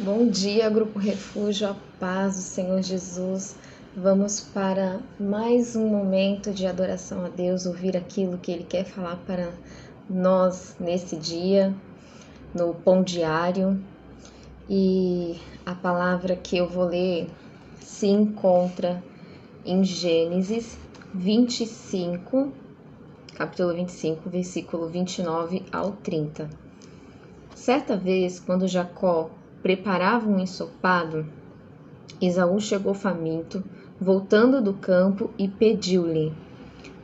Bom dia, Grupo Refúgio, a paz do Senhor Jesus. Vamos para mais um momento de adoração a Deus, ouvir aquilo que Ele quer falar para nós nesse dia, no Pão Diário. E a palavra que eu vou ler se encontra em Gênesis 25, capítulo 25, versículo 29 ao 30. Certa vez, quando Jacó preparava um ensopado, Esaú chegou faminto, voltando do campo, e pediu-lhe: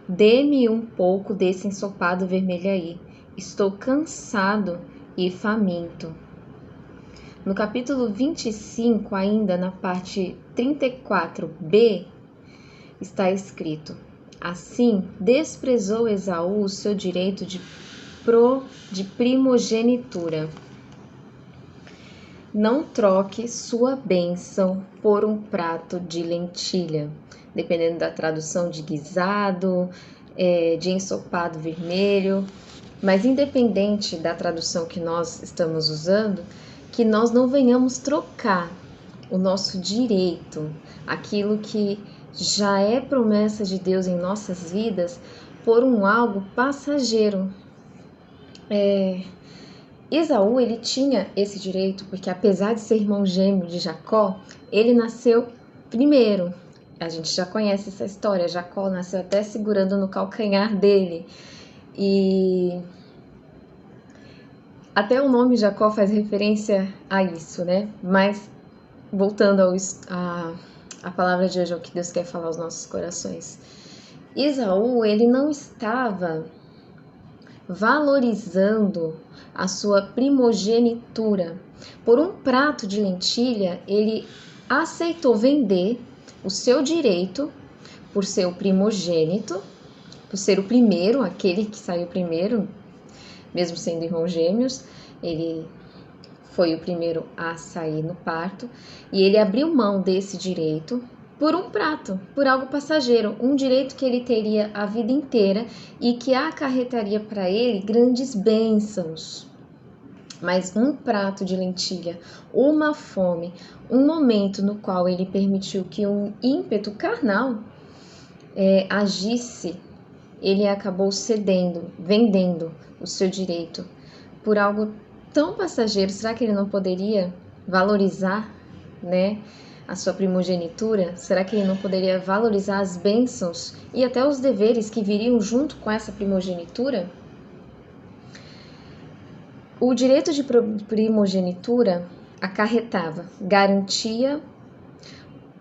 dê-me um pouco desse ensopado vermelho aí. Estou cansado e faminto. No capítulo 25, ainda na parte 34b, está escrito: assim desprezou Esaú o seu direito de primogenitura. Não troque sua bênção por um prato de lentilha, dependendo da tradução de guisado, de ensopado vermelho, mas independente da tradução que nós estamos usando, que nós não venhamos trocar o nosso direito, aquilo que já é promessa de Deus em nossas vidas, por algo passageiro. Esaú, ele tinha esse direito porque, apesar de ser irmão gêmeo de Jacó, ele nasceu primeiro. A gente já conhece essa história. Jacó nasceu até segurando no calcanhar dele. E até o nome Jacó faz referência a isso, né? Mas, voltando à palavra de hoje, ao que Deus quer falar aos nossos corações. Esaú, ele não estava valorizando a sua primogenitura. Por um prato de lentilha, ele aceitou vender o seu direito por ser o primogênito, por ser o primeiro, aquele que saiu primeiro, mesmo sendo irmãos gêmeos, ele foi o primeiro a sair no parto, e ele abriu mão desse direito por um prato, por algo passageiro, um direito que ele teria a vida inteira e que acarretaria para ele grandes bênçãos. Mas um prato de lentilha, uma fome, um momento no qual ele permitiu que um ímpeto carnal agisse, ele acabou cedendo, vendendo o seu direito por algo tão passageiro. Será que ele não poderia valorizar, a sua primogenitura? Será que ele não poderia valorizar as bênçãos e até os deveres que viriam junto com essa primogenitura? O direito de primogenitura acarretava, garantia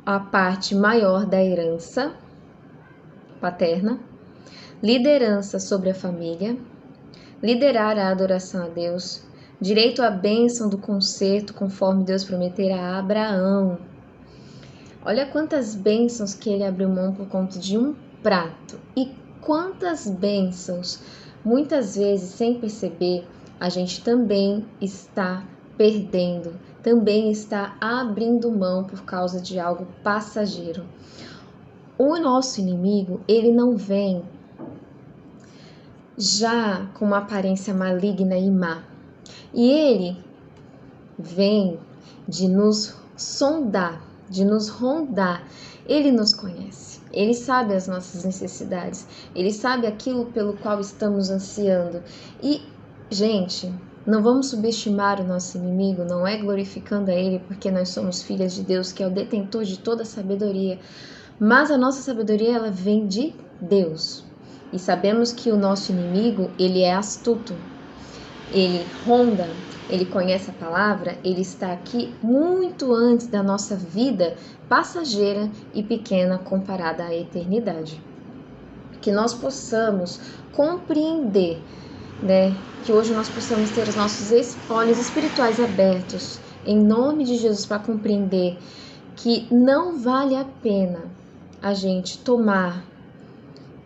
a parte maior da herança paterna, liderança sobre a família, liderar a adoração a Deus, direito à bênção do concerto, conforme Deus prometera a Abraão. Olha quantas bênçãos que ele abriu mão por conta de um prato. E quantas bênçãos, muitas vezes, sem perceber, a gente também está perdendo, também está abrindo mão por causa de algo passageiro. O nosso inimigo, ele não vem já com uma aparência maligna e má. E ele vem de nos sondar, de nos rondar. Ele nos conhece, ele sabe as nossas necessidades, ele sabe aquilo pelo qual estamos ansiando. E, gente, não vamos subestimar o nosso inimigo, não é glorificando a ele porque nós somos filhas de Deus, que é o detentor de toda a sabedoria. Mas a nossa sabedoria, ela vem de Deus. E sabemos que o nosso inimigo, ele é astuto, ele ronda, ele conhece a palavra, ele está aqui muito antes da nossa vida passageira e pequena comparada à eternidade. Que nós possamos compreender, que hoje nós possamos ter os nossos olhos espirituais abertos, em nome de Jesus, para compreender que não vale a pena a gente tomar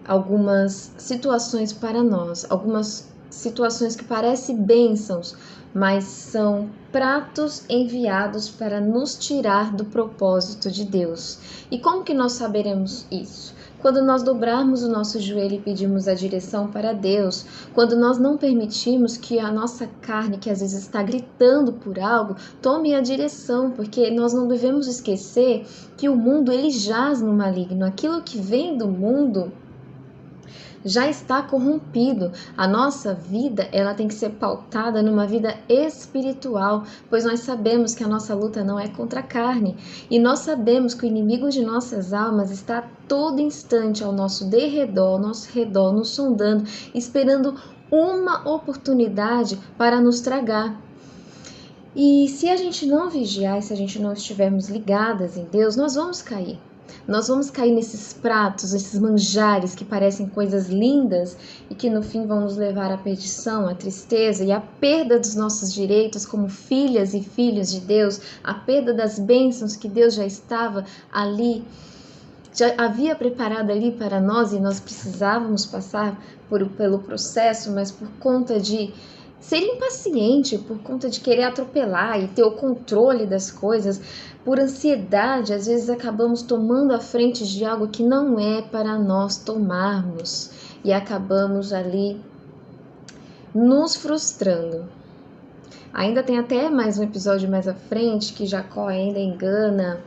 algumas situações para nós, algumas situações que parecem bênçãos, mas são pratos enviados para nos tirar do propósito de Deus. E como que nós saberemos isso? quando nós dobrarmos o nosso joelho e pedimos a direção para Deus, quando nós não permitimos que a nossa carne, que às vezes está gritando por algo, tome a direção, porque nós não devemos esquecer que o mundo ele jaz no maligno. Aquilo que vem do mundo já está corrompido. A nossa vida, ela tem que ser pautada numa vida espiritual, pois nós sabemos que a nossa luta não é contra a carne, e nós sabemos que o inimigo de nossas almas está a todo instante ao nosso derredor, ao nosso redor, nos sondando, esperando uma oportunidade para nos tragar. E se a gente não vigiar, se a gente não estivermos ligadas em Deus, nós vamos cair. Nós vamos cair nesses pratos, esses manjares que parecem coisas lindas e que no fim vão nos levar à perdição, à tristeza e à perda dos nossos direitos como filhas e filhos de Deus, a perda das bênçãos que Deus já estava ali, já havia preparado ali para nós, e nós precisávamos passar pelo processo, mas por conta de ser impaciente, por conta de querer atropelar e ter o controle das coisas, por ansiedade, às vezes acabamos tomando a frente de algo que não é para nós tomarmos e acabamos ali nos frustrando. Ainda tem até mais um episódio mais à frente que Jacó ainda engana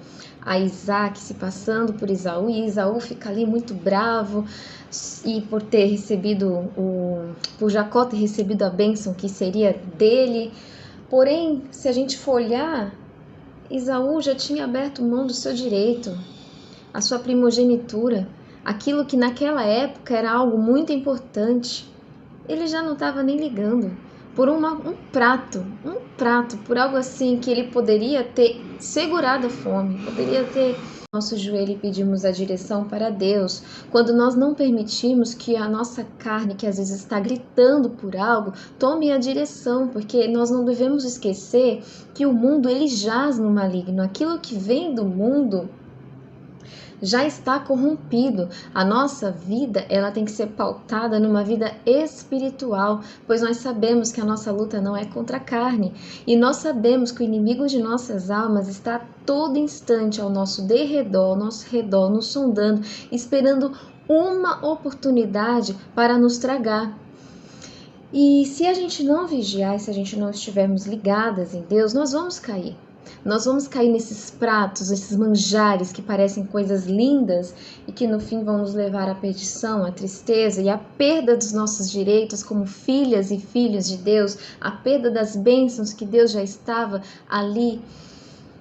a Isaac, se passando por Esaú, e Esaú fica ali muito bravo e por ter recebido por Jacó ter recebido a bênção que seria dele. Porém, se a gente for olhar, Esaú já tinha aberto mão do seu direito, a sua primogenitura, aquilo que naquela época era algo muito importante. Ele já não estava nem ligando por um prato, por algo assim que ele poderia ter segurado a fome, poderia ter nosso joelho e pedimos a direção para Deus, quando nós não permitimos que a nossa carne, que às vezes está gritando por algo, tome a direção, porque nós não devemos esquecer que o mundo ele jaz no maligno. Aquilo que vem do mundo já está corrompido. A nossa vida, ela tem que ser pautada numa vida espiritual, pois nós sabemos que a nossa luta não é contra a carne, e nós sabemos que o inimigo de nossas almas está a todo instante ao nosso derredor, ao nosso redor, nos sondando, esperando uma oportunidade para nos tragar. E se a gente não vigiar, se a gente não estivermos ligadas em Deus, nós vamos cair. Nós vamos cair nesses pratos, esses manjares que parecem coisas lindas e que no fim vão nos levar à perdição, à tristeza e à perda dos nossos direitos como filhas e filhos de Deus, a perda das bênçãos que Deus já estava ali,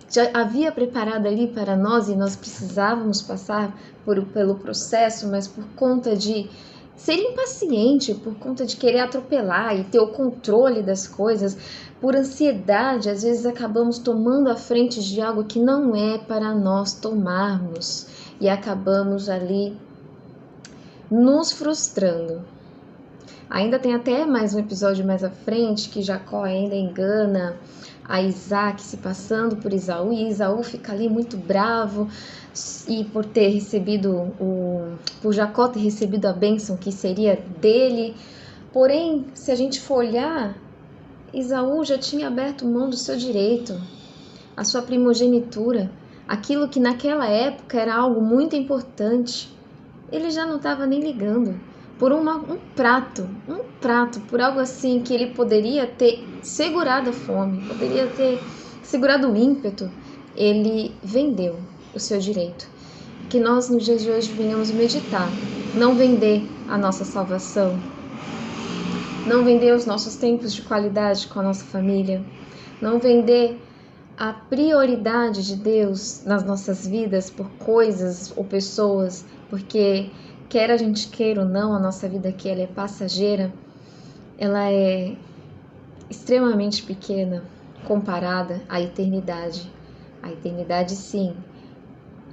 já havia preparado ali para nós, e nós precisávamos passar pelo processo, mas por conta de ser impaciente, por conta de querer atropelar e ter o controle das coisas, por ansiedade, às vezes acabamos tomando a frente de algo que não é para nós tomarmos e acabamos ali nos frustrando. Ainda tem até mais um episódio mais à frente que Jacó ainda engana a Isaac, se passando por Esaú, e Esaú fica ali muito bravo e por ter recebido por Jacó ter recebido a bênção que seria dele. Porém, se a gente for olhar, Esaú já tinha aberto mão do seu direito, a sua primogenitura, aquilo que naquela época era algo muito importante. Ele já não estava nem ligando por um prato, por algo assim que ele poderia ter segurado a fome, poderia ter segurado o ímpeto. Ele vendeu o seu direito. Que nós nos dias de hoje venhamos meditar, não vender a nossa salvação, não vender os nossos tempos de qualidade com a nossa família, não vender a prioridade de Deus nas nossas vidas por coisas ou pessoas, porque quer a gente queira ou não, a nossa vida aqui ela é passageira, ela é extremamente pequena comparada à eternidade. A eternidade, sim,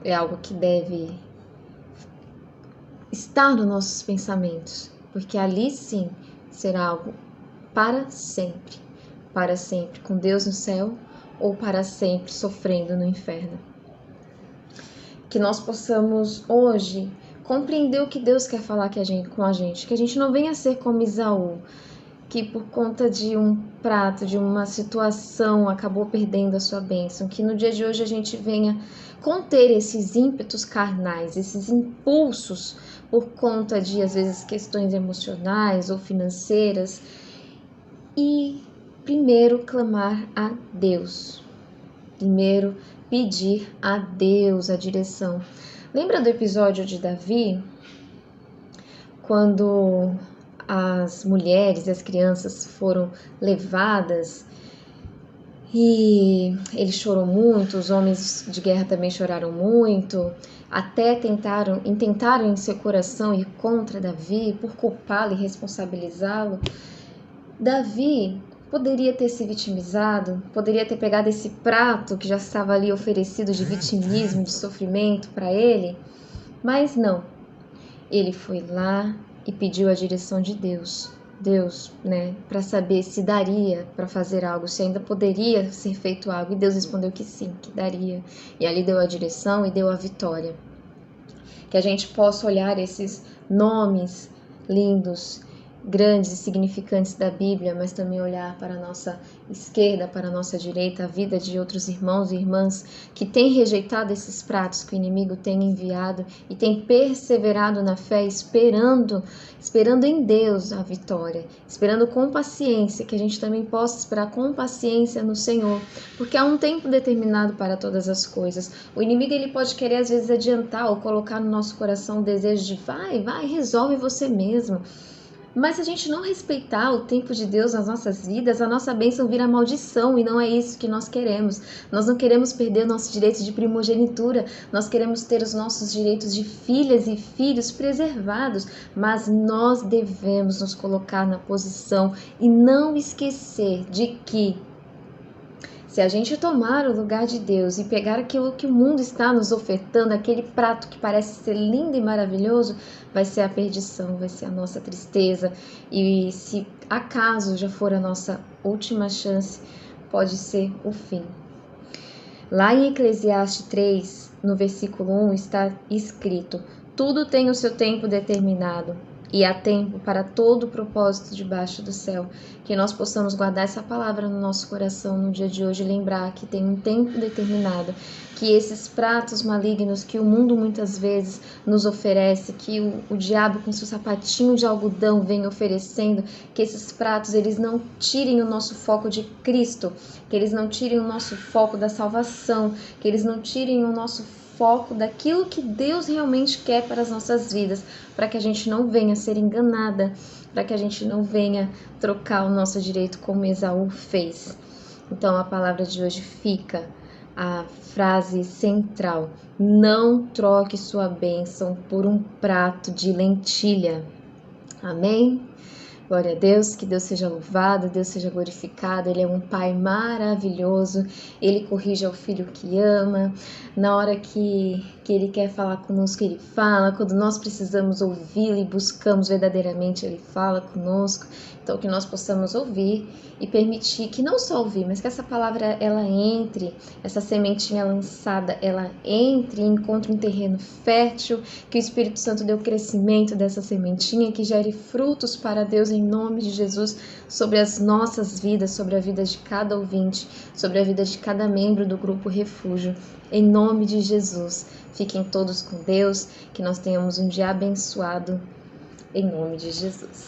é algo que deve estar nos nossos pensamentos, porque ali, sim, será algo para sempre, com Deus no céu ou para sempre sofrendo no inferno. Que nós possamos hoje compreender o que Deus quer falar com a gente, que a gente não venha ser como Esaú, que por conta de um prato, de uma situação, acabou perdendo a sua bênção. Que no dia de hoje a gente venha conter esses ímpetos carnais, esses impulsos por conta de, às vezes, questões emocionais ou financeiras. E primeiro clamar a Deus. Primeiro pedir a Deus a direção. Lembra do episódio de Davi? Quando as mulheres e as crianças foram levadas e ele chorou muito, os homens de guerra também choraram muito, até intentaram em seu coração ir contra Davi por culpá-lo e responsabilizá-lo. Davi poderia ter se vitimizado, poderia ter pegado esse prato que já estava ali oferecido de vitimismo, de sofrimento para ele, mas não. Ele foi lá e pediu a direção de Deus, para saber se daria para fazer algo, se ainda poderia ser feito algo. E Deus respondeu que sim, que daria. E ali deu a direção e deu a vitória. Que a gente possa olhar esses nomes lindos, grandes e significantes da Bíblia, mas também olhar para a nossa esquerda, para a nossa direita, a vida de outros irmãos e irmãs que têm rejeitado esses pratos que o inimigo tem enviado e têm perseverado na fé, esperando em Deus a vitória, esperando com paciência, que a gente também possa esperar com paciência no Senhor, porque há um tempo determinado para todas as coisas. O inimigo ele pode querer às vezes adiantar ou colocar no nosso coração o desejo de vai, resolve você mesmo. Mas se a gente não respeitar o tempo de Deus nas nossas vidas, a nossa bênção vira maldição e não é isso que nós queremos. Nós não queremos perder o nosso direito de primogenitura, nós queremos ter os nossos direitos de filhas e filhos preservados, mas nós devemos nos colocar na posição e não esquecer de que se a gente tomar o lugar de Deus e pegar aquilo que o mundo está nos ofertando, aquele prato que parece ser lindo e maravilhoso, vai ser a perdição, vai ser a nossa tristeza. E se acaso já for a nossa última chance, pode ser o fim. Lá em Eclesiastes 3, no versículo 1, está escrito: tudo tem o seu tempo determinado, e há tempo para todo o propósito debaixo do céu. Que nós possamos guardar essa palavra no nosso coração no dia de hoje e lembrar que tem um tempo determinado, que esses pratos malignos que o mundo muitas vezes nos oferece, que o diabo com seu sapatinho de algodão vem oferecendo, que esses pratos eles não tirem o nosso foco de Cristo, que eles não tirem o nosso foco da salvação, que eles não tirem o nosso foco daquilo que Deus realmente quer para as nossas vidas, para que a gente não venha ser enganada, para que a gente não venha trocar o nosso direito como Esaú fez. Então a palavra de hoje fica a frase central: não troque sua bênção por um prato de lentilha. Amém? Glória a Deus, que Deus seja louvado, Deus seja glorificado. Ele é um Pai maravilhoso, Ele corrige ao filho que ama. Na hora que Ele quer falar conosco, Ele fala. Quando nós precisamos ouvi-lo e buscamos verdadeiramente, Ele fala conosco. Então que nós possamos ouvir e permitir que não só ouvir, mas que essa palavra ela entre, essa sementinha lançada, ela entre e encontre um terreno fértil, que o Espírito Santo dê o crescimento dessa sementinha, que gere frutos para Deus em nome de Jesus, sobre as nossas vidas, sobre a vida de cada ouvinte, sobre a vida de cada membro do Grupo Refúgio, em nome de Jesus. Fiquem todos com Deus, que nós tenhamos um dia abençoado, em nome de Jesus.